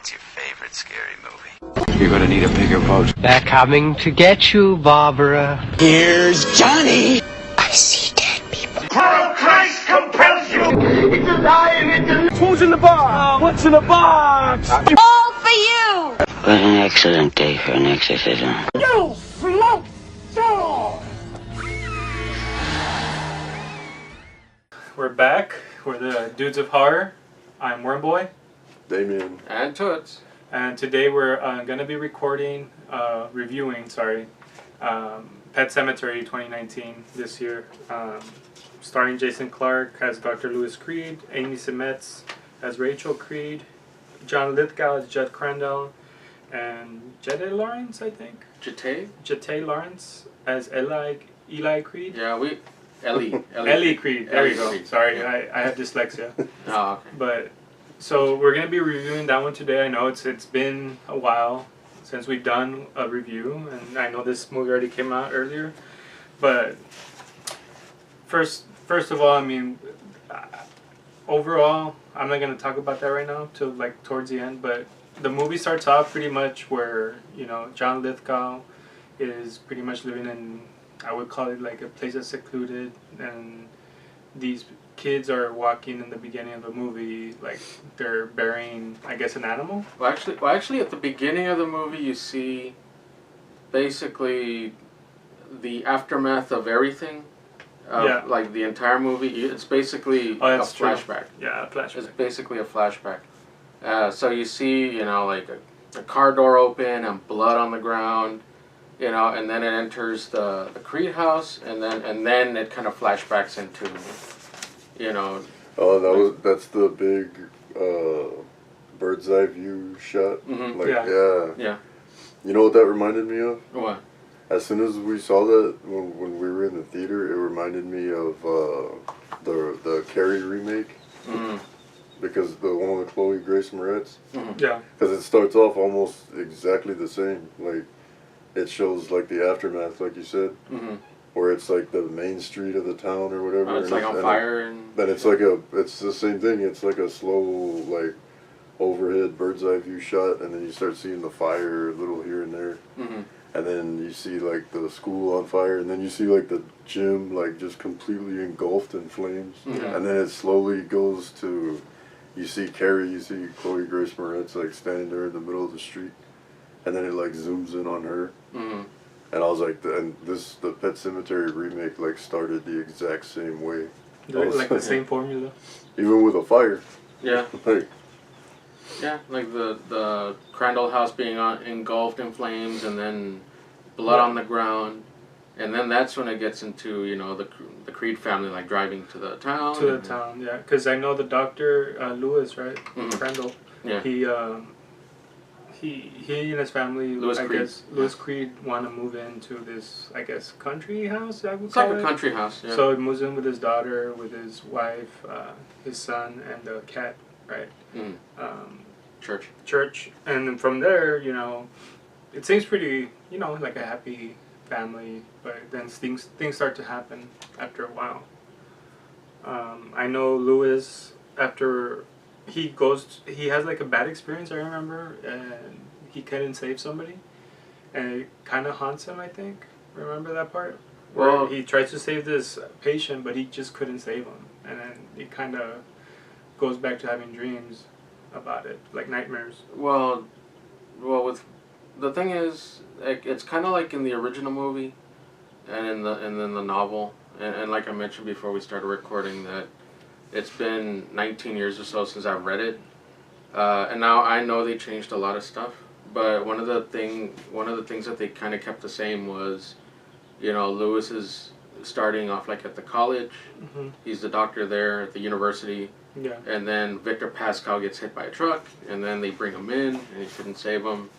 What's your favorite scary movie? You're gonna need a bigger boat. They're coming to get you, Barbara. Here's Johnny. I see dead people. For Christ compels you! It's alive, it's alive. Who's in the box? What's in the box? All for you! What an excellent day for an exorcism. You float soul! We're back. We're the Dudes of Horror. I'm Wormboy. Damien. And Toots. And today we're going to be reviewing, Pet Sematary 2019 this year. Starring Jason Clarke as Dr. Louis Creed, Amy Seimetz as Rachel Creed, John Lithgow as Judd Crandall, and Jede Lawrence, I think. Jete Lawrence as Eli Creed. Yeah, Ellie Creed. There you go. Creed. Sorry, I have dyslexia. Oh, okay. But so we're gonna be reviewing that one today. I know it's been a while since we've done a review, and I know this movie already came out earlier. But first of all, I mean, overall, I'm not gonna talk about that right now till like towards the end. But the movie starts off pretty much where John Lithgow is pretty much living in, I would call it like a place that's secluded, and these kids are walking in the beginning of the movie like they're burying, I guess, an animal. Well, actually, at the beginning of the movie, you see basically the aftermath of everything. Yeah. Like the entire movie, it's basically a flashback. True. Yeah, a flashback. It's basically a flashback. So you see, like a car door open and blood on the ground. And then it enters the Creed house, and then it kind of flashbacks into, Oh, that's the big bird's eye view shot. Mm-hmm. Yeah. You know what that reminded me of? What? As soon as we saw that when we were in the theater, it reminded me of the Carrie remake. Mm-hmm. Because the one with Chloe Grace Moretz. Mm-hmm. Yeah. Because it starts off almost exactly the same. Like, it shows like the aftermath, like you said, where it's like the main street of the town or whatever. It's like on fire, then it's it's the same thing. It's like a slow, like overhead bird's eye view shot, and then you start seeing the fire a little here and there, and then you see like the school on fire, and then you see like the gym like just completely engulfed in flames, and then it slowly goes to, you see Carrie, you see Chloe Grace Moretz like standing there in the middle of the street. And then it like zooms in on her, and I was like, the Pet Sematary remake like started the exact same way, like the same formula, even with a fire. Yeah. like the Crandall house being engulfed in flames, and then blood on the ground, and then that's when it gets into the Creed family like driving to the town. Yeah, because I know the doctor Louis, right, Crandall. Yeah. He and his family, Louis Creed, want to move into this, I guess, country house, I would call it. It's like a country house, yeah. So he moves in with his daughter, with his wife, his son, and the cat, right? Church. And then from there, it seems pretty, like a happy family, but then things start to happen after a while. I know Louis, after he has like a bad experience, I remember, and he couldn't save somebody, and it kind of haunts him, I think. Remember that part? Where he tries to save this patient, but he just couldn't save him, and then he kind of goes back to having dreams about it, like nightmares. Well, with the thing is, it's kind of like in the original movie, and then the novel, and like I mentioned before we started recording, that it's been 19 years or so since I've read it, and now I know they changed a lot of stuff. But one of the things that they kind of kept the same was, Louis is starting off like at the college. He's the doctor there at the university. Yeah. And then Victor Pascal gets hit by a truck, and then they bring him in, and he couldn't save him.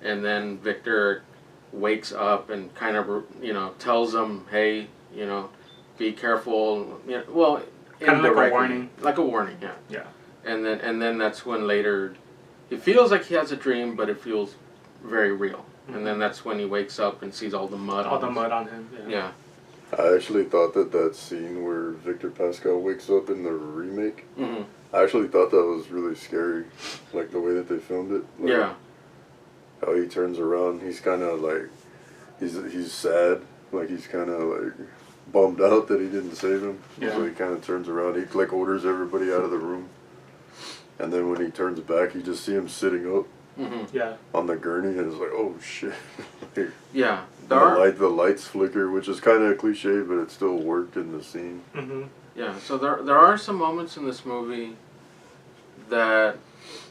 And then Victor wakes up and kind of tells him, hey, be careful. Kind of like a warning. Like a warning, yeah. Yeah. And then that's when later, it feels like he has a dream, but it feels very real. And then that's when he wakes up and sees all the mud on him. Yeah. I actually thought that scene where Victor Pascal wakes up in the remake I actually thought that was really scary, like the way that they filmed it. Like, Yeah. how he turns around, he's kind of like, he's sad, like he's kind of like bummed out that he didn't save him. Yeah. So he kind of turns around, he like orders everybody out of the room, and then when he turns back, you just see him sitting up Yeah. on the gurney, and it's like, oh shit. Like, Yeah. the lights flicker, which is kind of cliche, but it still worked in the scene. Mm-hmm. Yeah, so there are some moments in this movie that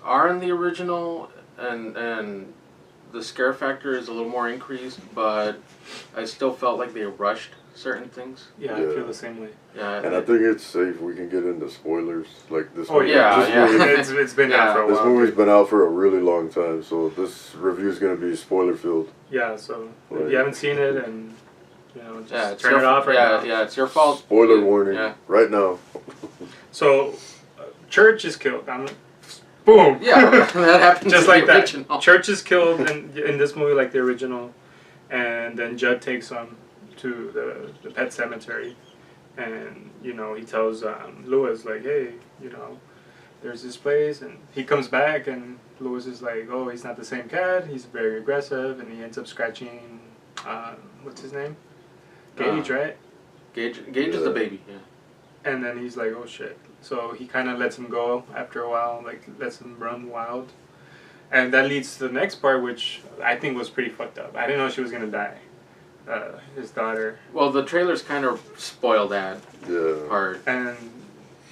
are in the original, and the scare factor is a little more increased, but I still felt like they rushed certain things. Yeah, I feel the same way. Yeah, And I think it's safe. We can get into spoilers like this. Oh movie. yeah, This yeah. movie- It's been out for a This while. movie's been out for a really long time, so this review is going to be spoiler filled. Yeah, so if Right. you haven't seen it, and just yeah, it's turn your, it off right now. Yeah, it's your fault. Spoiler warning Yeah. right now. So, Church is killed. Boom. Yeah, that happens Just in like the that. original. Church is killed in this movie, like the original, and then Judd takes him to the pet cemetery, and he tells Lewis like, hey, there's this place, and he comes back, and Lewis is like, oh, he's not the same cat. He's very aggressive, and he ends up scratching. What's his name? Gage, right? Gage is the baby. Yeah. And then he's like, oh shit. So he kind of lets him go after a while, like lets him run wild. And that leads to the next part, which I think was pretty fucked up. I didn't know she was going to die. His daughter. Well, the trailers kind of spoil that part. And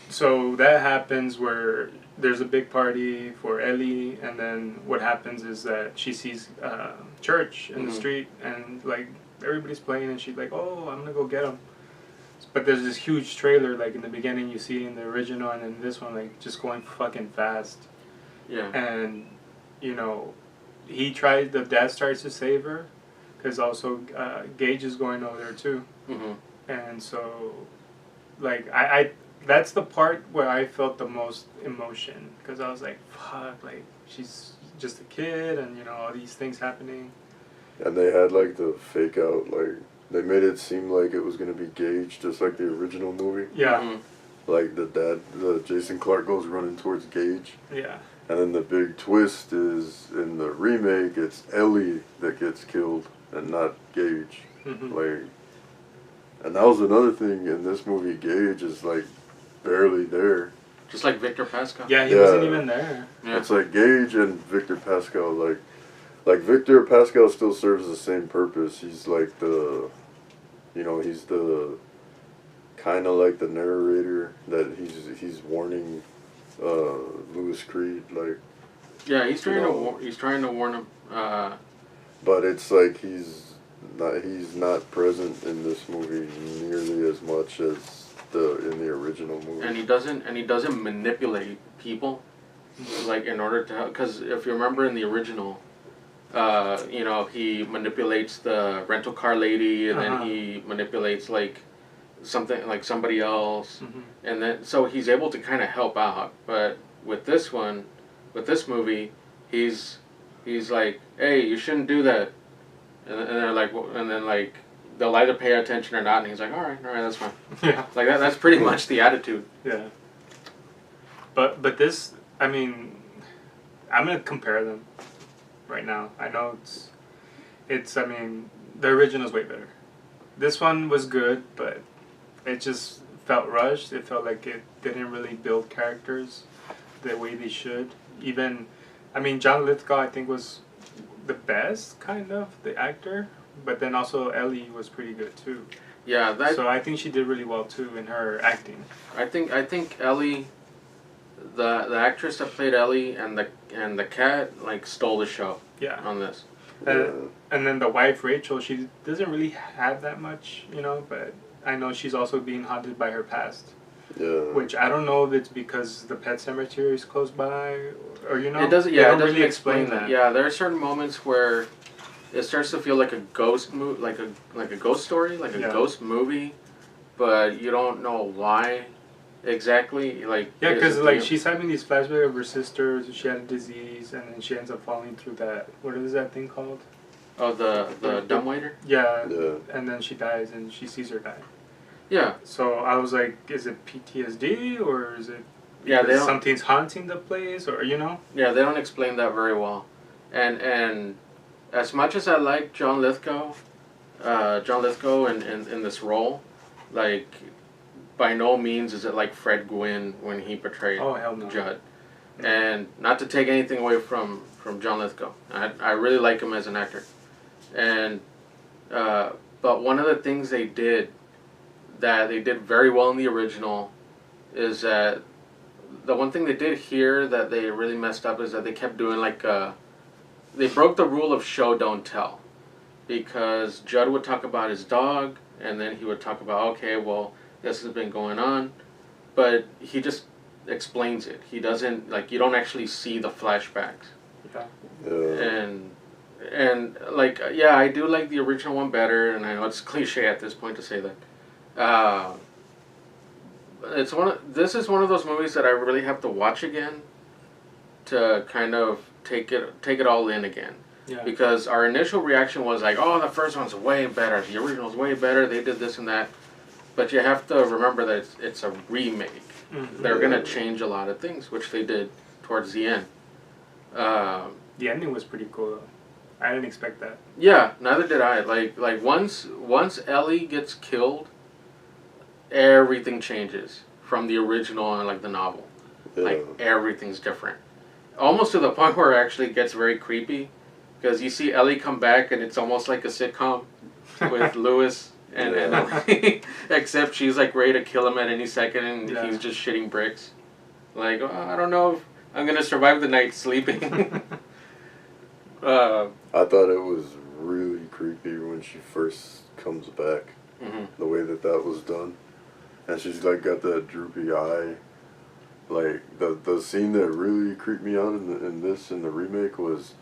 so that happens where there's a big party for Ellie, and then what happens is that she sees Church in the street, and like everybody's playing, and she's like, oh, I'm going to go get him. But there's this huge trailer, like in the beginning you see in the original, and then this one, like just going fucking fast. Yeah. And the dad starts to save her, because also Gage is going over there too. And so, like I that's the part where I felt the most emotion, because I was like, fuck, like she's just a kid, and all these things happening. And they had like the fake out, like they made it seem like it was gonna be Gage, just like the original movie. Yeah. Like the Jason Clarke goes running towards Gage. Yeah. And then the big twist is in the remake, it's Ellie that gets killed and not Gage. Like, and that was another thing in this movie. Gage is like barely there. Just like Victor Pascal. Yeah, he wasn't even there. Yeah. It's like Gage and Victor Pascal, like Victor Pascal still serves the same purpose. He's like the, he's the kind of like the narrator that he's warning Louis Creed, like. Yeah, he's trying to warn him. But it's like he's not present in this movie nearly as much as in the original movie. And he doesn't manipulate people, like in order to, because if you remember in the original, he manipulates the rental car lady, and then he manipulates like something like somebody else, and then so he's able to kind of help out. But with this movie, he's like, hey, you shouldn't do that, and they're like, and then like they'll either pay attention or not, and he's like, all right, that's fine. Yeah. Like that's pretty much the attitude. Yeah. But this, I mean, I'm gonna compare them right now. I know it's I mean, the original's way better. This one was good, but it just felt rushed. It felt like it didn't really build characters the way they should. Even, I mean, John Lithgow I think was the best, kind of, the actor. But then also Ellie was pretty good too. Yeah, so I think she did really well too in her acting. I think Ellie, the actress that played Ellie and the cat like stole the show. Yeah. On this. And then the wife Rachel, she doesn't really have that much, but I know she's also being haunted by her past. Yeah. Which I don't know if it's because the pet cemetery is close by, or It doesn't. Yeah, it doesn't really explain that. Yeah, there are certain moments where it starts to feel like a ghost like a ghost story, like a ghost movie, but you don't know why exactly. Like because like she's having these flashbacks of her sister. She had a disease, and then she ends up falling through that. What is that thing called? Oh, the dumbwaiter. Yeah. And then she dies, and she sees her die. Yeah. So I was like, is it PTSD or is it Yeah, because something's haunting the place, or you know. Yeah, they don't explain that very well, and as much as I like John Lithgow in this role, like by no means is it like Fred Gwynn when he portrayed Hell no. Judd. And not to take anything away from John Lithgow, I really like him as an actor, and but one of the things they did that they did very well in the original is that the one thing they did here that they really messed up is that they kept doing like they broke the rule of show don't tell, because Judd would talk about his dog and then he would talk about, okay, well, this has been going on, but he just explains it. He doesn't, like, you don't actually see the flashbacks. Yeah. And like, yeah, I do like the original one better, and I know it's cliche at this point to say that. This is one of those movies that I really have to watch again to kind of take it all in again. Yeah. Because our initial reaction was like, oh, the first one's way better, the original's way better, they did this and that. But you have to remember that it's a remake. Mm-hmm. They're going to change a lot of things, which they did towards the end. The ending was pretty cool, though. I didn't expect that. Yeah, neither did I. Like once Ellie gets killed, everything changes from the original and like the novel. Yeah. Like everything's different. Almost to the point where it actually gets very creepy, because you see Ellie come back and it's almost like a sitcom with Lewis and Ellie, except she's like ready to kill him at any second and he's just shitting bricks. Like, oh, I don't know if I'm gonna survive the night sleeping. I thought it was really creepy when she first comes back. Mm-hmm. The way that was done, and she's like got that droopy eye. Like the scene that really creeped me out in the remake was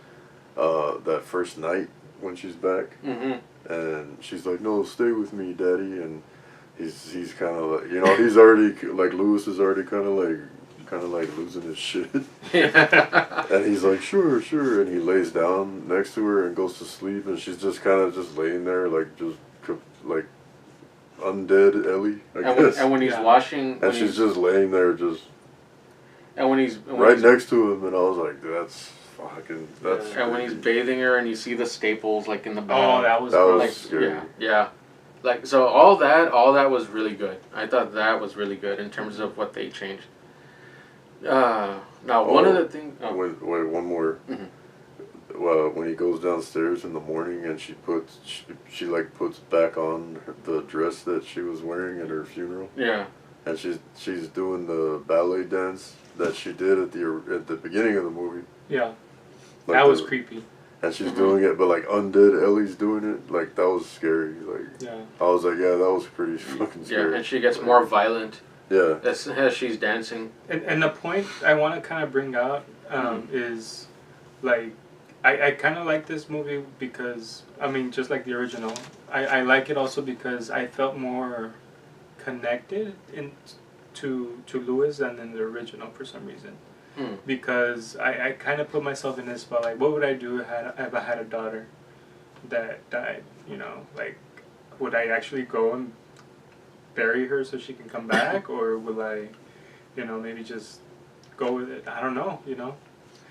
that first night when she's back, and she's like, "No, stay with me, Daddy," and he's kind of like, you know, he's already like Lewis is already kind of like losing his shit. And he's like, sure, and he lays down next to her and goes to sleep, and she's just kind of just laying there like just like undead Ellie, I guess. And when he's washing, and she's just laying there just. And when he's next to him, and I was like, that's fucking. That's. And when he's bathing her, and you see the staples like in the back. Oh, that was like, scary. Yeah. Like, so all that was really good. I thought that was really good in terms of what they changed. Now, one of the things... Oh. Wait, one more. Mm-hmm. When he goes downstairs in the morning and she puts back on the dress that she was wearing at her funeral. Yeah. And she's doing the ballet dance that she did at the beginning of the movie. Yeah. Like that was creepy. And she's doing it, but like undead Ellie's doing it. Like that was scary. Like I was like, yeah, that was pretty fucking scary. Yeah, and she gets more violent. Yeah. As she's dancing. And the point I want to kind of bring out is, like, I kind of like this movie because, I mean, just like the original, I like it also because I felt more connected to Lewis than in the original for some reason. Because I kind of put myself in this spot, like, what would I do if I had a daughter that died, you know? Like, would I actually go and bury her so she can come back, or will I, you know, maybe just go with it? I don't know, you know.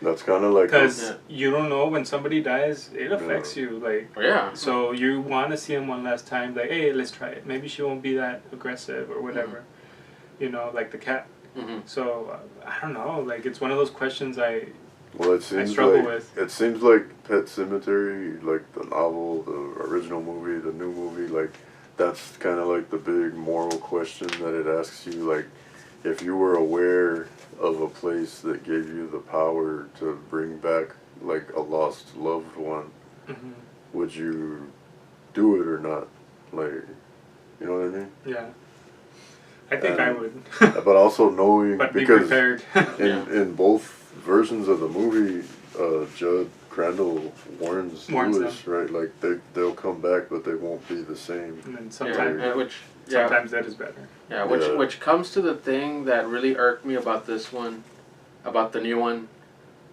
That's kind of like because you don't know when somebody dies, it affects you, like. So you want to see him one last time, like, hey, let's try it. Maybe she won't be that aggressive or whatever, you know, like the cat. So I don't know, like it's one of those questions I struggle with. It seems like Pet Sematary, like the novel, the original movie, the new movie, like. That's kind of like the big moral question that it asks you, like, if you were aware of a place that gave you the power to bring back, like, a lost loved one, would you do it or not? Like, you know what I mean? Yeah. I think I would. But also knowing, but because be prepared. in both versions of the movie, Judd Crandall warns Lewis, them. right? Like they'll come back, but they won't be the same. And then sometimes, sometimes that is better. Yeah, which comes to the thing that really irked me about this one, about the new one,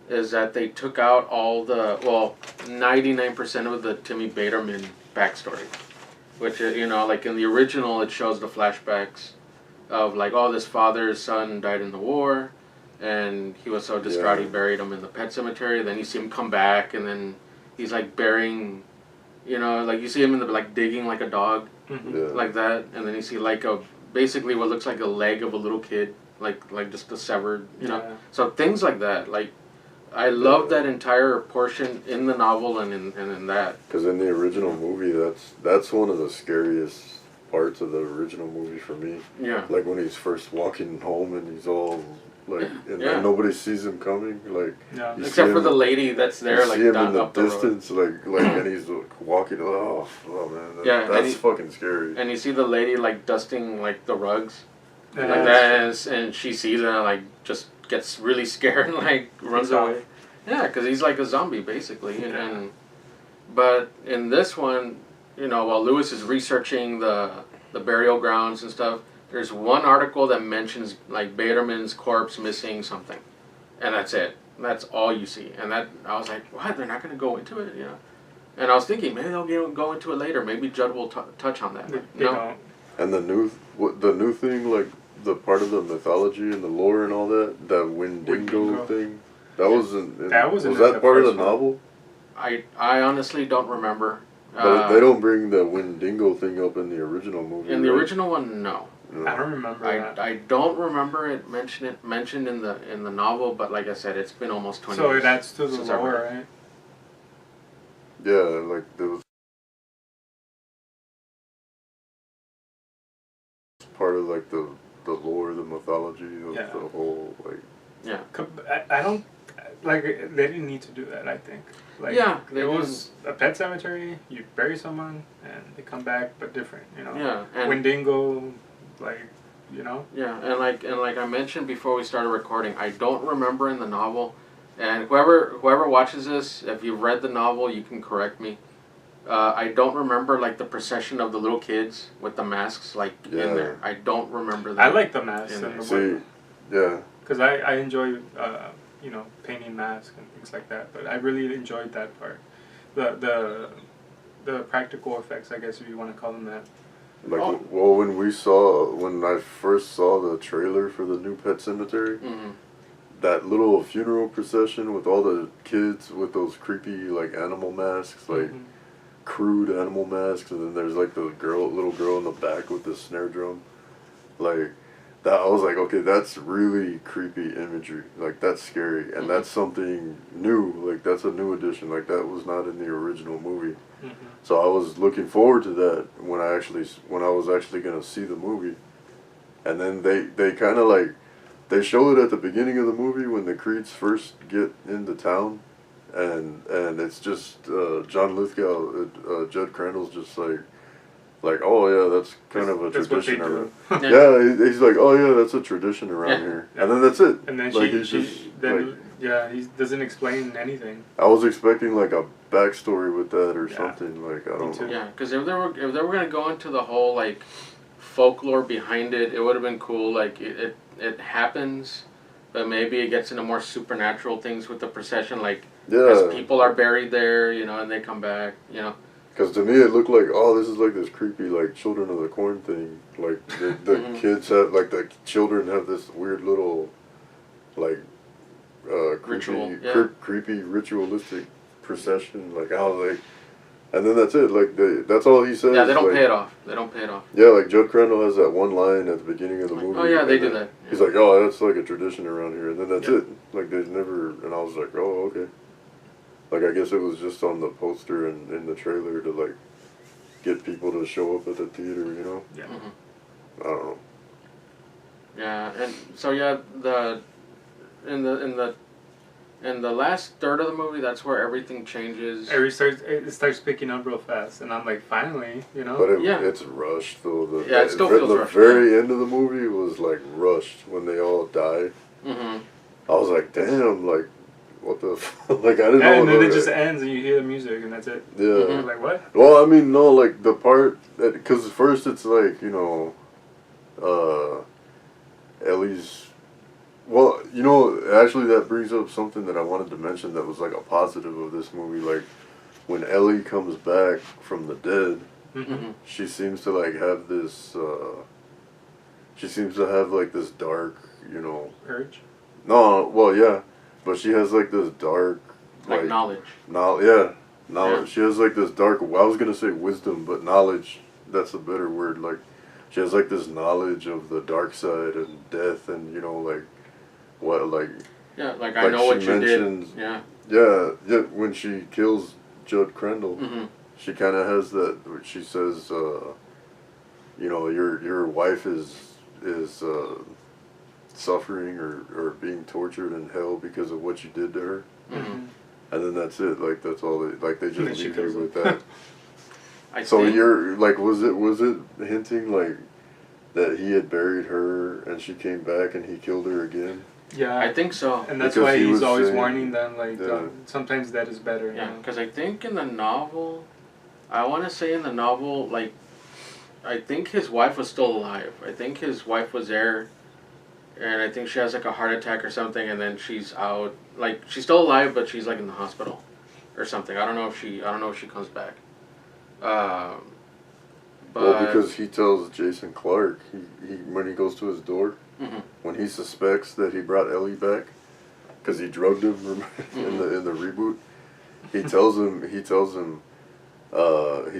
is that they took out all 99% of the Timmy Baterman backstory, which you know, like in the original, it shows the flashbacks, of like, oh, this father's son died in the war, and he was so distraught he buried him in the pet cemetery. Then you see him come back, and then he's like burying, you know, like you see him in the like digging like a dog, like that, and then you see like a basically what looks like a leg of a little kid, like just a severed, you know. So things like that, like I love that entire portion in the novel and in that. Because in the original movie, that's one of the scariest parts of the original movie for me. Yeah. Like when he's first walking home and he's all like, and nobody sees him coming. Like, except for the lady that's there, like see him down in the up the distance, road. like, and he's like, walking. Oh man, that's fucking scary. And you see the lady like dusting like the rugs, like that, and she sees it and like just gets really scared and like runs away. Yeah, because he's like a zombie basically, and but in this one, you know, while Lewis is researching the burial grounds and stuff, there's one article that mentions like Baderman's corpse missing something, and that's it. That's all you see, and that I was like, what? They're not going to go into it, you know? And I was thinking maybe they'll go into it later. Maybe Judd will touch on that. No. And the new thing, like the part of the mythology and the lore and all that Wendigo thing, was that part of the novel? I honestly don't remember. But they don't bring the Wendigo thing up in the original movie. In the original one, no. I don't remember that. I don't remember it mentioned in the novel, but like I said, it's been almost 20 years. So that's to the lore, right? Yeah, like there was part of like the lore, the mythology of the whole like. Yeah. I don't like. They didn't need to do that. I think. Like, it was a pet cemetery. You bury someone and they come back, but different. You know. Yeah. And Wendigo, like, you know. Yeah, and like I mentioned before we started recording, I don't remember in the novel, and whoever watches this, if you've read the novel, you can correct me. I don't remember like the procession of the little kids with the masks like in there. I don't remember that. I like the masks and the wood. Yeah. Because I enjoy you know, painting masks and things like that. But I really enjoyed that part. The practical effects, I guess if you want to call them that. Like, well, when I first saw the trailer for the new Pet Cemetery, that little funeral procession with all the kids with those creepy like animal masks, like crude animal masks, and then there's like the little girl in the back with the snare drum, like. That I was like, okay, that's really creepy imagery. Like, that's scary, and that's something new. Like, that's a new addition. Like, that was not in the original movie. So I was looking forward to that when I was actually gonna see the movie, and then they kind of like they show it at the beginning of the movie when the Creeds first get into town, and it's just John Lithgow, Judd Crandall's just like, oh yeah, that's kind of a tradition around. Yeah, he's like, oh yeah, that's a tradition around here, and then that's it. And then like, he doesn't explain anything. I was expecting like a backstory with that or something. Like I don't know. Yeah, because if they were gonna go into the whole like folklore behind it, it would have been cool. Like it happens, but maybe it gets into more supernatural things with the procession. Like as people are buried there, you know, and they come back, you know. Because to me it looked like, oh, this is like this creepy like Children of the Corn thing. Like the kids have, like the children have this weird little like creepy ritualistic procession. Like I was like, and then that's it. Like that's all he says. Yeah, they don't like, pay it off. They don't pay it off. Yeah, like Judd Crandall has that one line at the beginning of the movie. Oh yeah, they do that. Yeah. He's like, oh, that's like a tradition around here, and then that's it. Like there's never, and I was like, oh, okay. Like, I guess it was just on the poster and in the trailer to, like, get people to show up at the theater, you know? Yeah. I don't know. Yeah, and so, yeah, in the last third of the movie, that's where everything changes. It starts picking up real fast, and I'm like, finally, you know? But it's rushed, though. It still feels rushed. The very end of the movie was, like, rushed when they all died. I was like, damn, like, what the like I didn't know. And then it just ends and you hear the music and that's it. Yeah. Like what? Well, I mean, no, like the part that, because first it's like, you know, Ellie's. Well, you know, actually that brings up something that I wanted to mention that was like a positive of this movie. Like when Ellie comes back from the dead, she seems to like have this. she seems to have like this dark, you know. Urge. No, well, yeah, but she has like this dark, Like knowledge. Knowledge. Yeah. She has like this dark. Well, I was gonna say wisdom, but knowledge. That's a better word. Like, she has like this knowledge of the dark side and death, and you know, like, what, like. Yeah, like I know what you did. Yeah. Yeah. When she kills Judd Crandall, Mm-hmm. she kind of has that. She says, you know, your wife is suffering or being tortured in hell because of what you did to her. Mm-hmm. And then that's it. Like, that's all they like. They And then just she leave you kills with him. that. So you're like, was it hinting like that he had buried her and she came back and he killed her again? Yeah, I think so. And that's Because why he he's was always saying- warning them, like, Yeah. sometimes that is better. Yeah, You know? because I think in the novel, I want to say in the novel, like, I think his wife was still alive. I think his wife was there, and I think she has like a heart attack or something, and then she's out. Like, she's still alive, but she's like in the hospital, or something. I don't know if she comes back. But Well, because he tells Jason Clarke, he when he goes to his door, Mhm. when he suspects that he brought Ellie back, because he drugged him in the reboot, he tells him he's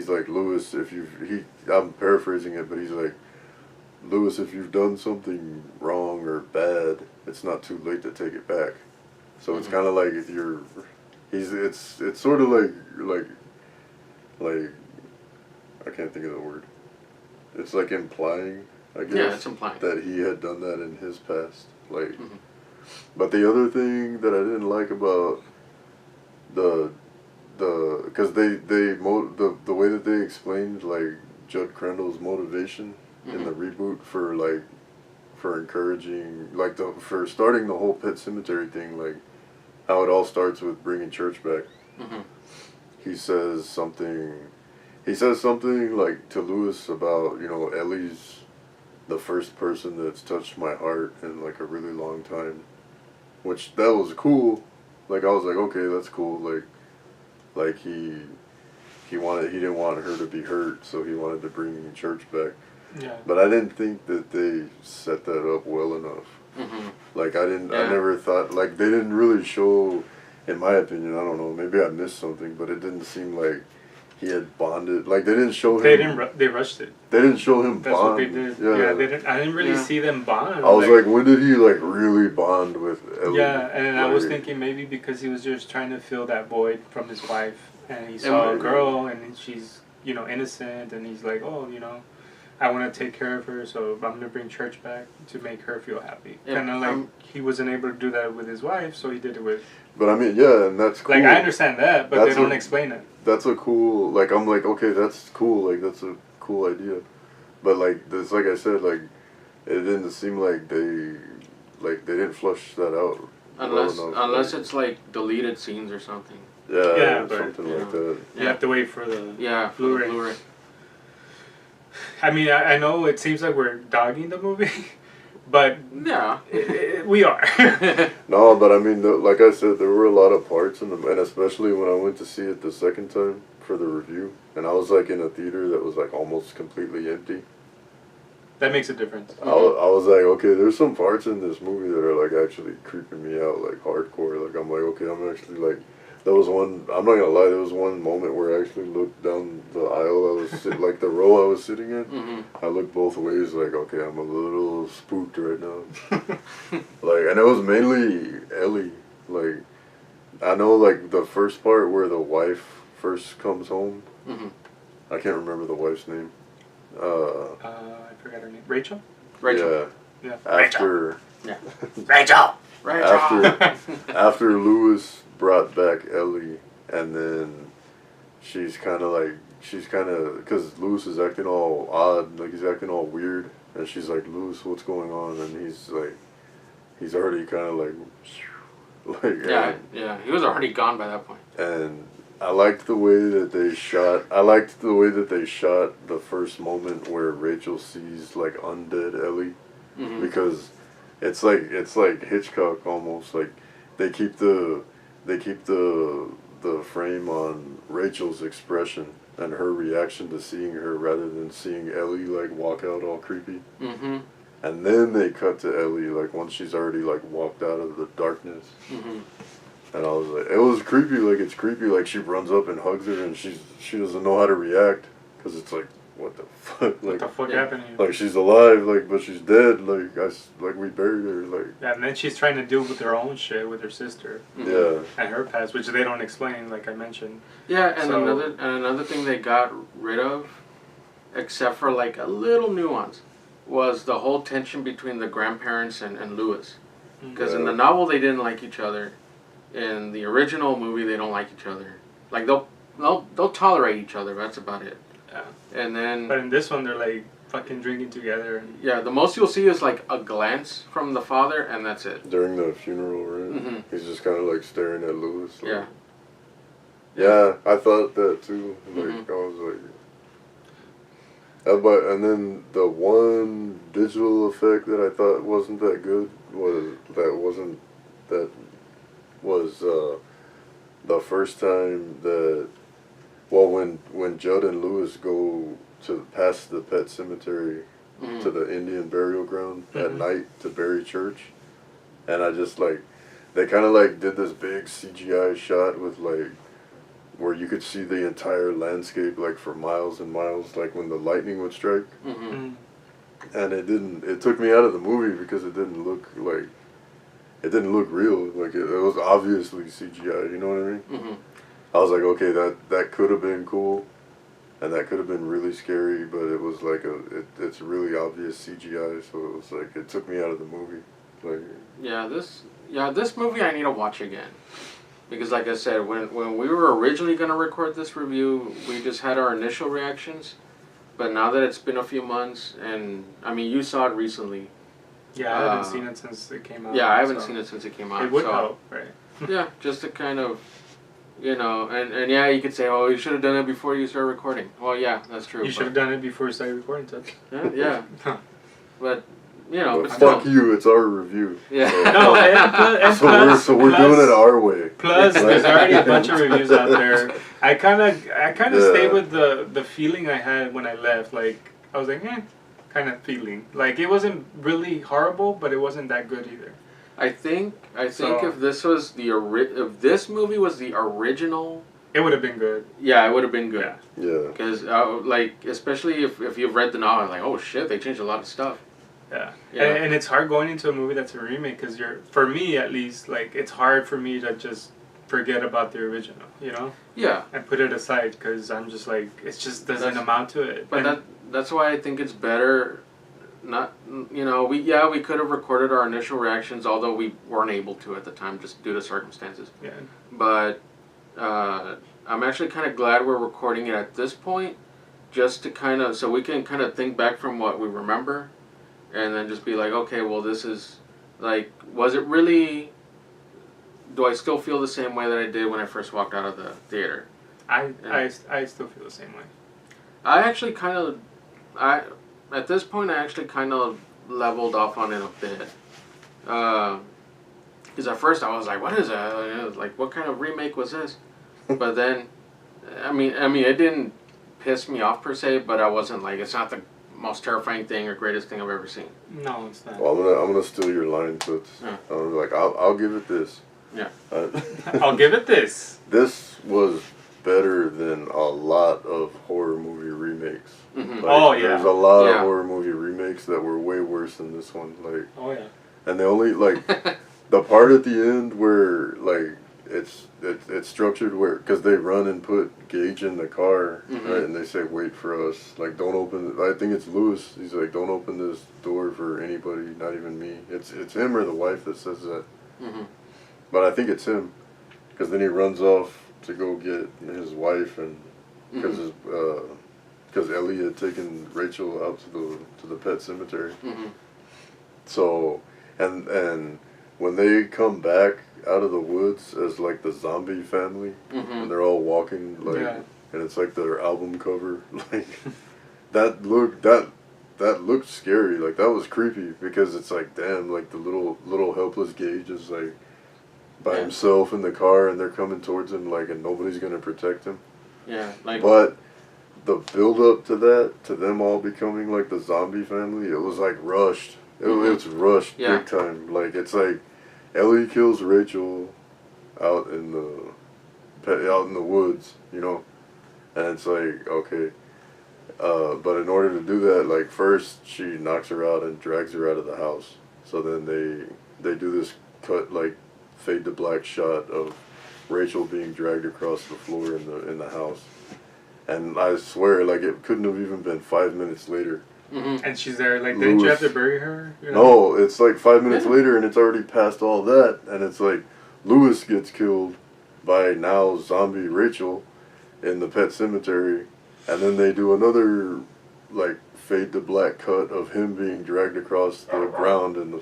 like, Lewis, I'm paraphrasing it, but he's like, Lewis, if you've done something wrong or bad, it's not too late to take it back. So it's kind of like if you're, it's sort of like I can't think of the word. It's like implying, I guess, Yeah, it's implying. that he had done that in his past. Like, but the other thing that I didn't like about because the way that they explained like Judd Crandall's motivation in the reboot for encouraging for starting the whole Pet Sematary thing, like how it all starts with bringing church back. He says something like to Lewis about, you know, Ellie's the first person that's touched my heart in like a really long time, which that was cool. Like, I was like, okay, that's cool. Like he didn't want her to be hurt, so he wanted to bring church back. Yeah. But I didn't think that they set that up well enough. Like, I never thought, like, they didn't really show, in my opinion, I don't know, maybe I missed something, but it didn't seem like he had bonded. Like, they didn't show him. They rushed it. They didn't show him That's bond. what they did. Yeah. They didn't. I didn't really see them bond. I was like, when did he like really bond with Ellie? Yeah, and I was Like, thinking maybe because he was just trying to fill that void from his wife, and he saw a girl, and she's, you know, innocent, and he's like, oh, you know, I want to take care of her, so I'm gonna bring church back to make her feel happy. Kind of like he wasn't able to do that with his wife, so he did it with. But I mean, yeah, and that's cool. Like, I understand that, but That's they don't explain it. That's a cool, like, I'm like, okay, that's cool, like, that's a cool idea. But, like, this, like I said, like, it didn't seem like they didn't flush that out unless well enough. unless it's like deleted scenes or something. Yeah, but, something like that. You have to wait for the For the Blu-ray. Blu-ray. I mean, I know it seems like we're dogging the movie, but Yeah. we are. No, but I mean, like I said, there were a lot of parts in them, and especially when I went to see it the second time for the review, and I was like in a theater that was like almost completely empty. That makes a difference. I was like, okay, there's some parts in this movie that are like actually creeping me out, like hardcore. Like, I'm like, okay, I'm actually like, there was one, I'm not gonna lie, there was one moment where I actually looked down the aisle I was like the row I was sitting in. I looked both ways, like, okay, I'm a little spooked right now. Like, and it was mainly Ellie. Like, I know, like, the first part where the wife first comes home. I can't remember the wife's name. I forgot her name. Rachel? Rachel. Yeah. After Yeah. Rachel! after Lewis brought back Ellie, and then she's kind of because Lewis is acting all odd, like he's acting all weird, and she's like, Lewis, what's going on? And he's already kind of like Yeah, he was already gone by that point. And I liked the way that they shot. I liked the way that they shot the first moment where Rachel sees like undead Ellie, because it's like Hitchcock almost. Like they keep the frame on Rachel's expression and her reaction to seeing her rather than seeing Ellie like walk out all creepy. And then they cut to Ellie, like once she's already like walked out of the darkness. Mm-hmm. And I was like, it was creepy. Like it's creepy. Like she runs up and hugs her, and she doesn't know how to react because it's like, what the fuck? Like, What the fuck happened here? like she's alive, like but she's dead. Like like we buried her. Like Yeah, and then she's trying to deal with her own shit with her sister yeah, and her past, which they don't explain, like I mentioned. Yeah, and So- another thing they got rid of, except for like a little nuance, was the whole tension between the grandparents and Lewis. Because in the novel they didn't like each other. In the original movie they don't like each other. Like they'll tolerate each other, but that's about it. Yeah. And then But in this one, they're like fucking drinking together. And yeah, the most you'll see is like a glance from the father, and that's it. during the funeral, right? Mhm. He's just kind of like staring at Lewis. Like, Yeah. Yeah, I thought that too. Like Mhm. I was like, but and then the one digital effect that I thought wasn't that good was the first time that when Judd and Lewis go to past the pet cemetery Mhm. to the Indian burial ground at Mhm. night to bury Church, and I just like they kind of like did this big CGI shot with like where you could see the entire landscape like for miles and miles, like when the lightning would strike, Mm-hmm. Mm. and it took me out of the movie because it didn't look real, like it was obviously CGI, you know what I mean? Mm-hmm. I was like, okay, that could have been cool, and that could have been really scary, but it was like it's really obvious CGI, so it was like it took me out of the movie. Like This movie I need to watch again. Because like I said, when we were originally going to record this review, we just had our initial reactions. But now that it's been a few months, and I mean, you saw it recently. Yeah, I haven't seen it since it came out. Yeah, I haven't so seen it since it came out. It would so, help, right? Yeah, just to kind of, and yeah, you could say, oh, you should have done it before you started recording. Well, yeah, that's true. You should have done it before you started recording, Touch. Yeah. But, but but fuck still. you, it's our review. Yeah. No, and So we're doing it our way. Plus, there's already a bunch of reviews out there. I kind of Yeah. stayed with the feeling I had when I left. Like, I was like, kind of feeling. Like, it wasn't really horrible, but it wasn't that good either. I think So- if this was if this movie was the original, It would have been good. yeah, it would have been good. Yeah. Yeah. Because like especially if you've read the novel, like oh shit, they changed a lot of stuff. Yeah. Yeah. And it's hard going into a movie that's a remake because for me at least, like, it's hard for me to just forget about the original, you know? Yeah, And put it aside because I'm just like, it just doesn't That's- amount to it. but And- that's why I think it's better. Not we could have recorded our initial reactions, although we weren't able to at the time just due to circumstances. yeah. But I'm actually kind of glad we're recording it at this point, just to so we can kind of think back from what we remember, and then just be like, okay, well, this is like, was it really? Do I still feel the same way that I did when I first walked out of the theater? I still feel the same way. I actually at this point, I actually kind of leveled off on it a bit. Because at first I was like, what is that? Like, what kind of remake was this? But then, I mean, it didn't piss me off per se, but I wasn't like, it's not the most terrifying thing or greatest thing I've ever seen. No, it's not. Well, I'm gonna steal your line, so Yeah. I'm like I'll give it this. Yeah. I'll give it this. This was better than a lot of horror movie remakes. Mm-hmm. Oh, yeah. There's a lot Yeah. of horror movie remakes that were way worse than this one. Like, Oh, yeah. and they only like the part at the end where like it's structured where because they run and put Gage in the car, Mhm. right, and they say wait for us. Like don't open. I think it's Lewis. He's like don't open this door for anybody, not even me. It's him or the wife that says that. Mm-hmm. But I think it's him, because then he runs off to go get his wife, and because Ellie had taken Rachel out to the pet cemetery. Mm-hmm. So and when they come back out of the woods as like the zombie family, Mm-hmm. and they're all walking like, Yeah. and it's like their album cover, like that looked scary. Like that was creepy because it's like damn, like the little helpless Gage is like by Yeah. himself in the car, and they're coming towards him like, and nobody's gonna protect him. Yeah, like But the build up to that, to them all becoming like the zombie family, it was like rushed. It's rushed Yeah. big time. Like it's like Ellie kills Rachel out in the woods, you know, and it's like okay, but in order to do that, like first she knocks her out and drags her out of the house. So then they do this cut like fade to black shot of Rachel being dragged across the floor in the house, and I swear like it couldn't have even been 5 minutes later. And she's there, like, didn't you have to bury her? You know? No, it's like 5 minutes later, and it's already past all that, and it's like Lewis gets killed by now zombie Rachel in the pet cemetery, and then they do another like fade to black cut of him being dragged across the ground in the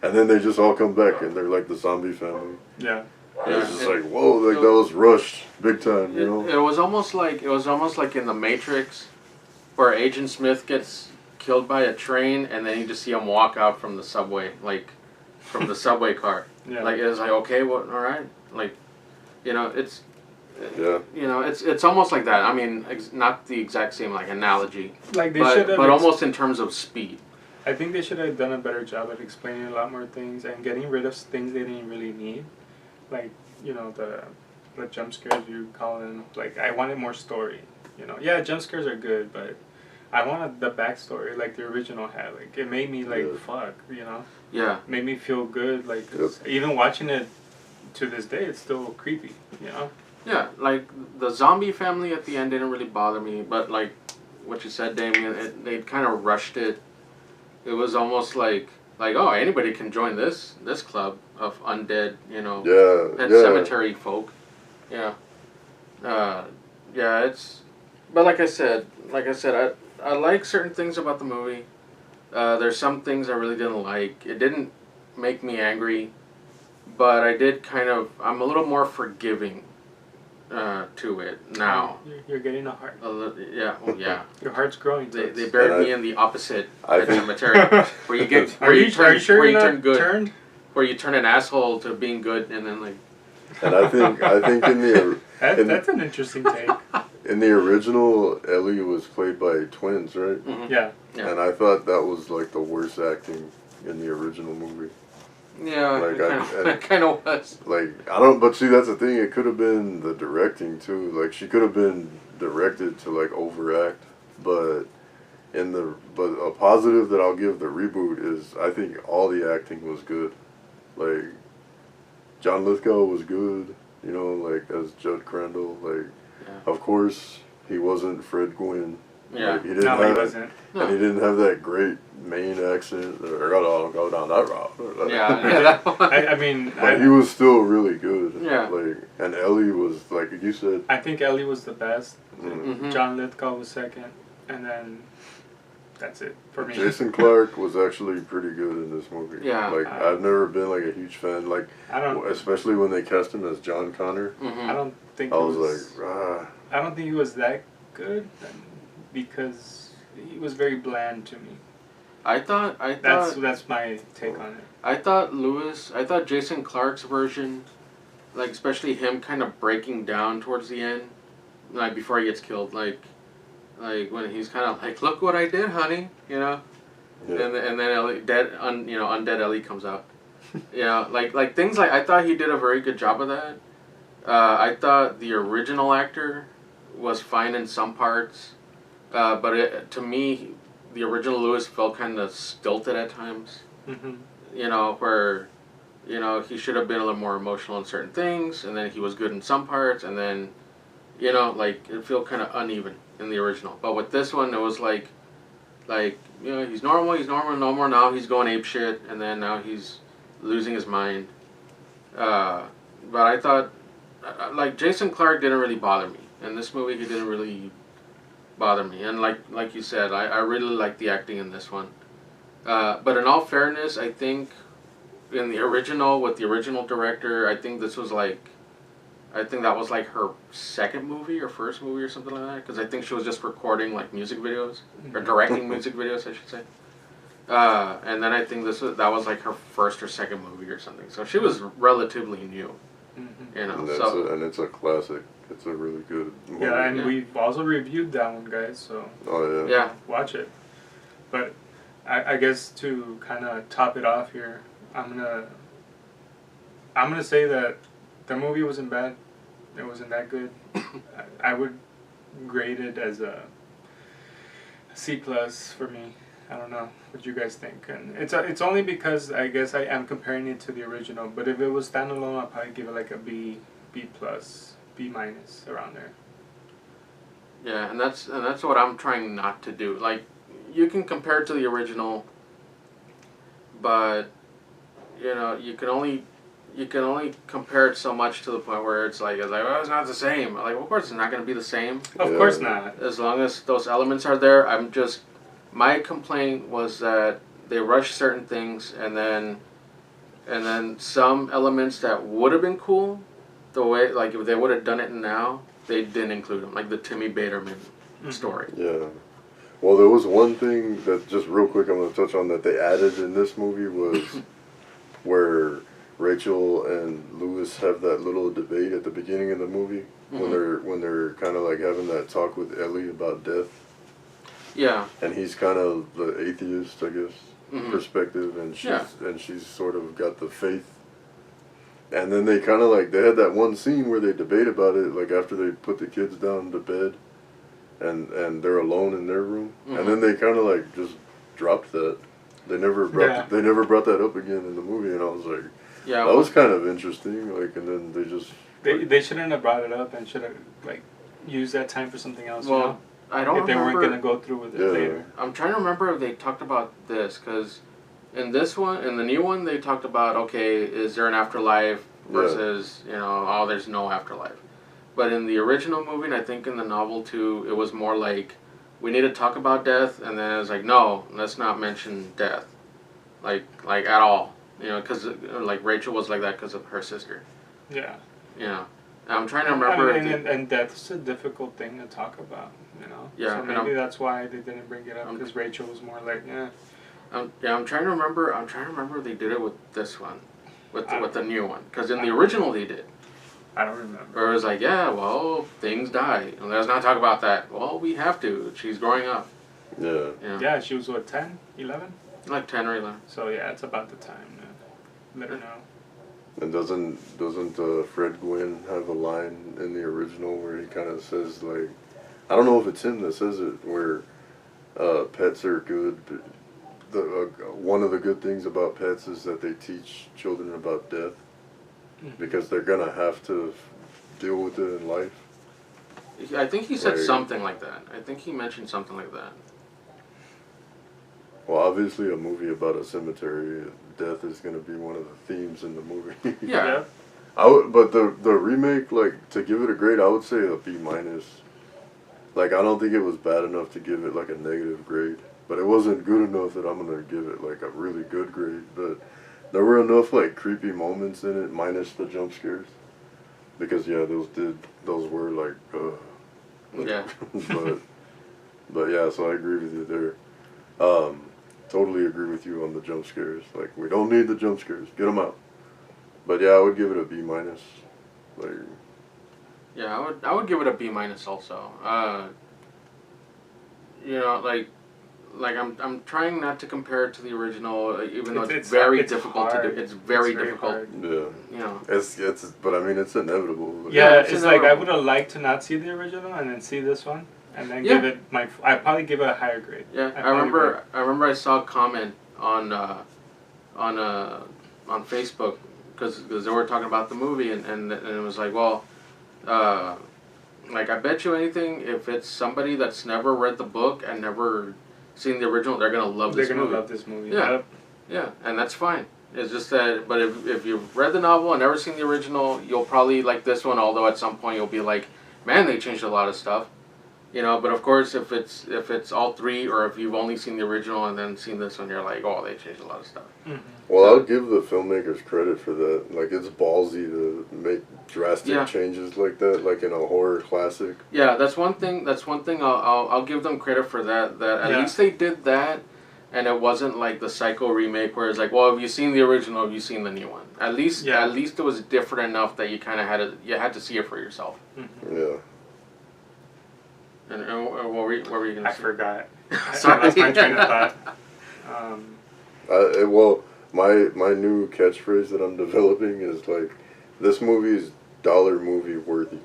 and then they just all come back, and they're like the zombie family. Yeah. And it's just like whoa, like that was rushed big time, you know. It was almost like in the Matrix, where Agent Smith gets killed by a train, and then you just see him walk out from the subway, like from the subway car. Yeah. Like it's like okay, well, all right, like you know, it's Yeah. you know, it's almost like that. I mean, not the exact same like analogy, Like they should have. but almost in terms of speed. I think they should have done a better job at explaining a lot more things and getting rid of things they didn't really need, like you know the jump scares you call them. Like I wanted more story. You know, yeah, jump scares are good, but I wanted the backstory like the original had. Like it made me like fuck, you know. Yeah. Made me feel good. Like even watching it to this day, it's still creepy. You know. Yeah, like the zombie family at the end didn't really bother me, but like what you said, Damien, they kind of rushed it. It was almost like oh, anybody can join this club of undead, you know, pet cemetery folk. Yeah, yeah, it's. But like I said, I like certain things about the movie. There's some things I really didn't like. It didn't make me angry, but I did I'm a little more forgiving to it now. You're getting a heart. Yeah, well, yeah. Your heart's growing. They buried me in the opposite cemetery, where you get Are you sure you're turn not good, turned? where you turn an asshole to being good, and then like. And I think in the that's an interesting take. in the original, Ellie was played by twins, right? Mm-hmm. Yeah. And I thought that was like the worst acting in the original movie. Yeah, Like, it kind of was. Like I don't, but see that's the thing. It could have been the directing too. Like she could have been directed to like overact, but a positive that I'll give the reboot is I think all the acting was good. Like John Lithgow was good, you know, like as Judd Crandall. Like of course he wasn't Fred Gwynn. Yeah, like, he wasn't. No. And he didn't have that great Maine accent. Or go down that route. Yeah. I mean, But he was still really good. Yeah. Like, and Ellie was like you said. I think Ellie was the best. Mm-hmm. John Lithgow was second, and then that's it for me. Jason Clarke was actually pretty good in this movie. Yeah. Like I've never been like a huge fan. Like especially when they cast him as John Connor. Mm-hmm. I don't think I was like, I don't think he was that good because he was very bland to me. I thought that's my take on it. I thought Jason Clarke's version, like especially him kind of breaking down towards the end, like before he gets killed, like when he's kind of like, look what I did, honey, you know, and then Ellie, undead Ellie comes out, you know, like things like I thought he did a very good job of that. I thought the original actor was fine in some parts, but to me, the original Lewis felt kind of stilted at times. Mm-hmm. You know, where, you know, he should have been a little more emotional in certain things, and then he was good in some parts, and then, you know, like, it felt kind of uneven in the original. But with this one, it was like, you know, he's normal, no more, now he's going ape shit, and then now he's losing his mind. But I thought, like, Jason Clarke didn't really bother me. In this movie, he didn't really bother me. And like you said, I really liked the acting in this one. But in all fairness, I think in the original, with the original director, I think that was like her second movie or first movie or something like that. Because I think she was just recording like music videos, or directing music videos, I should say. And then I think that was like her first or second movie or something. So she was relatively new. Mm-hmm. You know, and it's a classic. It's a really good movie. Yeah, and we've also reviewed that one, guys. So oh yeah, watch it. But I guess to kind of top it off here, I'm gonna say that the movie wasn't bad. It wasn't that good. I would grade it as a C plus for me. I don't know what you guys think, and it's only because I guess I am comparing it to the original. But if it was standalone, I'd probably give it like a B plus, B minus around there. Yeah, and that's what I'm trying not to do. Like, you can compare it to the original, but you know you can only compare it so much to the point where it's like well, it's not the same. Like, of course it's not going to be the same. Of course not. As long as those elements are there, my complaint was that they rushed certain things, and then some elements that would have been cool, the way, like, if they would have done it now, they didn't include them, like the Timmy Baterman story. Yeah. Well, there was one thing that, just real quick, I'm going to touch on that they added in this movie was where Rachel and Lewis have that little debate at the beginning of the movie when they're kind of like having that talk with Ellie about death. Yeah. And he's kind of the atheist, I guess, perspective, and she's sort of got the faith. And then they kind of like, they had that one scene where they debate about it, like after they put the kids down to bed, and they're alone in their room, and then they kind of like just dropped that. They never brought they never brought that up again in the movie, and I was like, that was kind of interesting. Like, and then they just they shouldn't have brought it up and should have like used that time for something else. Well, you know? I don't if they remember, weren't gonna go through with it later. I'm trying to remember if they talked about this, because in this one, in the new one, they talked about, okay, is there an afterlife versus you know, oh, there's no afterlife. But in the original movie, and I think in the novel too, it was more like, we need to talk about death, and then it was like, no, let's not mention death, like at all, you know, because like Rachel was like that because of her sister. Yeah. You know, and I'm trying to remember. And death's a difficult thing to talk about, you know. Yeah. So maybe that's why they didn't bring it up, because Rachel was more like, I'm trying to remember. I'm trying to remember if they did it with this one, with the new one, because in the original they did. I don't remember. Or it was like, yeah, well, things die. And let's not talk about that. Well, we have to. She's growing up. Yeah. Yeah, she was what, 10, 11? Like 10 or 11. So yeah, it's about the time. Let her know. And doesn't Fred Gwynn have a line in the original where he kind of says, like, I don't know if it's him that says it, where pets are good, but one of the good things about pets is that they teach children about death, because they're gonna have to deal with it in life. I think he said something like that. I think he mentioned something like that. Well, obviously a movie about a cemetery, death is going to be one of the themes in the movie. Yeah. But the remake, like, to give it a grade, I would say a B minus. Like, I don't think it was bad enough to give it like a negative grade, but it wasn't good enough that I'm going to give it like a really good grade. But there were enough like creepy moments in it, minus the jump scares, because those were like yeah. but yeah, so I agree with you there. Totally agree with you on the jump scares. Like, we don't need the jump scares. Get them out. But yeah, I would give it a B minus. Like, yeah, I would give it a B minus also. You know, like I'm trying not to compare it to the original, even though it's very difficult to do. It's very difficult. Hard. yeah. You know. It's but I mean, it's inevitable. Yeah, it's like I inevitable. would have liked to not see the original and then see this one, and then give it I'd probably give it a higher grade. Yeah, I remember I saw a comment on Facebook, because they were talking about the movie, and it was like, well, like, I bet you anything, if it's somebody that's never read the book and never seen the original, they're gonna love this movie. They're gonna love this movie. Yeah. Yep. Yeah, and that's fine. It's just that, but if you've read the novel and never seen the original, you'll probably like this one, although at some point you'll be like, man, they changed a lot of stuff. You know, but of course, if it's all three, or if you've only seen the original and then seen this one, you're like, oh, they changed a lot of stuff. Mm-hmm. Well, I'll give the filmmakers credit for that. Like, it's ballsy to make drastic changes like that, like in a horror classic. Yeah, that's one thing. I'll give them credit for that. That at least they did that, and it wasn't like the Psycho remake where it's like, well, have you seen the original? Have you seen the new one? At least it was different enough that you kind of had to see it for yourself. Mm-hmm. Yeah. And what were you gonna say? I forgot. Sorry. I lost my train of thought. Well, my new catchphrase that I'm developing is like, this movie is dollar movie worthy.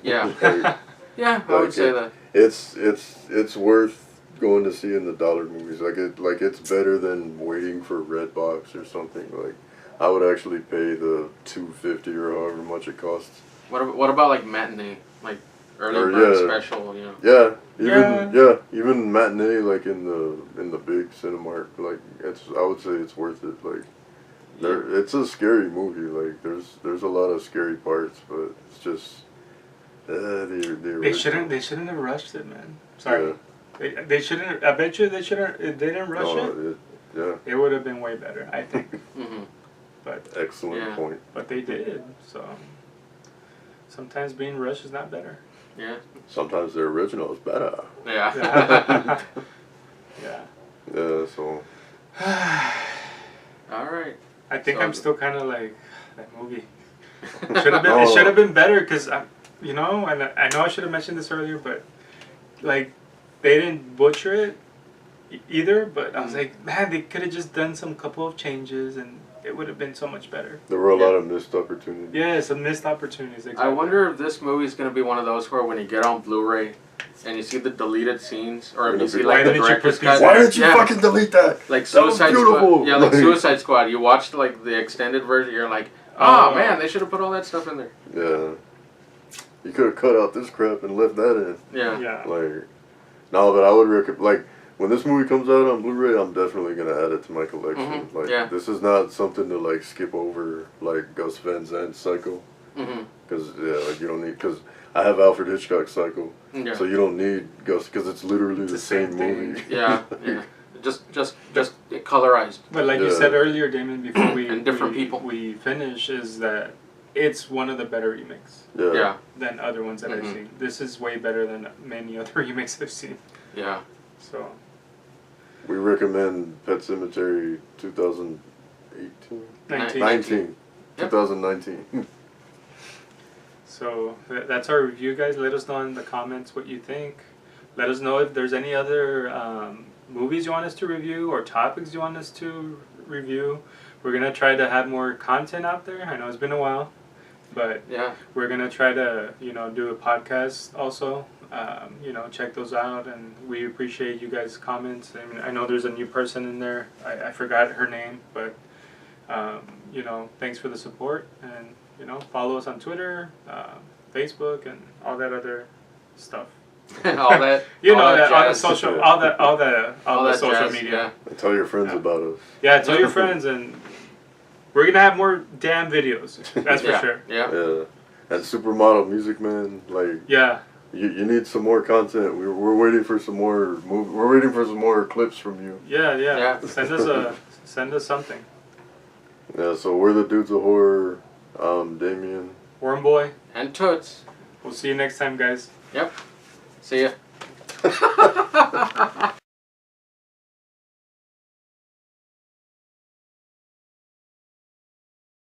Yeah. Like, Yeah, I would say that. It's worth going to see in the dollar movies. Like it's better than waiting for Redbox or something. Like, I would actually pay the $2.50 or however much it costs. What about like matinee, like early Or, bird yeah. special? You know. Yeah, even matinee, like in the big Cinemark, like I would say it's worth it. Like, it's a scary movie. Like, there's a lot of scary parts, but it's just They shouldn't have rushed it, man. Sorry. Yeah. They shouldn't. I bet you they shouldn't. If they didn't rush it. Yeah. It would have been way better, I think. But excellent point. But they did. So sometimes being rushed is not better. Yeah. Sometimes the original is better. Yeah. Yeah. Yeah. So. All right. I think So I'm still kind of like that movie. Should have been. It should have been better because you know, and I know I should have mentioned this earlier, but like they didn't butcher it either. But I was like, man, they could have just done some couple of changes and it would have been so much better. There were a lot of missed opportunities. Yeah, some missed opportunities. Exactly. I wonder if this movie is going to be one of those where when you get on Blu-ray and you see the deleted scenes, or if you see like the director's cut. Why didn't you fucking delete that? Like that was Suicide beautiful. Squad. Yeah, like Suicide Squad. You watched like the extended version, you're like, oh man, they should have put all that stuff in there. Yeah. You could have cut out this crap and left that in. Yeah. Yeah. Like, no, but I would recommend, like, when this movie comes out on Blu-ray, I'm definitely going to add it to my collection. Like, this is not something to, like, skip over, like, Gus Van Sant's Psycho. Because, like, you don't need, because I have Alfred Hitchcock's Psycho. Yeah. So you don't need Gus, because it's literally the same movie. Yeah, yeah. Just colorized. But like you said earlier, Damon, before and different people. we finish, is that it's one of the better remakes. Yeah. Than other ones that I've seen. This is way better than many other remakes I've seen. Yeah. So. We recommend Pet Sematary 2018? 19. 2019. So that's our review, guys. Let us know in the comments what you think. Let us know if there's any other movies you want us to review or topics you want us to review. We're going to try to have more content out there. I know it's been a while, but we're going to try to, you know, do a podcast also. You know, check those out, and we appreciate you guys' comments. I mean, I know there's a new person in there. I forgot her name, but, you know, thanks for the support, and, you know, follow us on Twitter, Facebook, and all that other stuff. all that, you all know, that all the social, all the social jazz, media. Yeah. And tell your friends about us. Yeah, tell your friends, and we're gonna have more damn videos. That's for sure. Yeah. And Supermodel Music Man, like. Yeah. You need some more content. We're waiting for some more We're waiting for some more clips from you. Yeah. Send us something. Yeah. So we're the Dudes of Horror. Damien. Wormboy. And Toots. We'll see you next time, guys. Yep. See ya.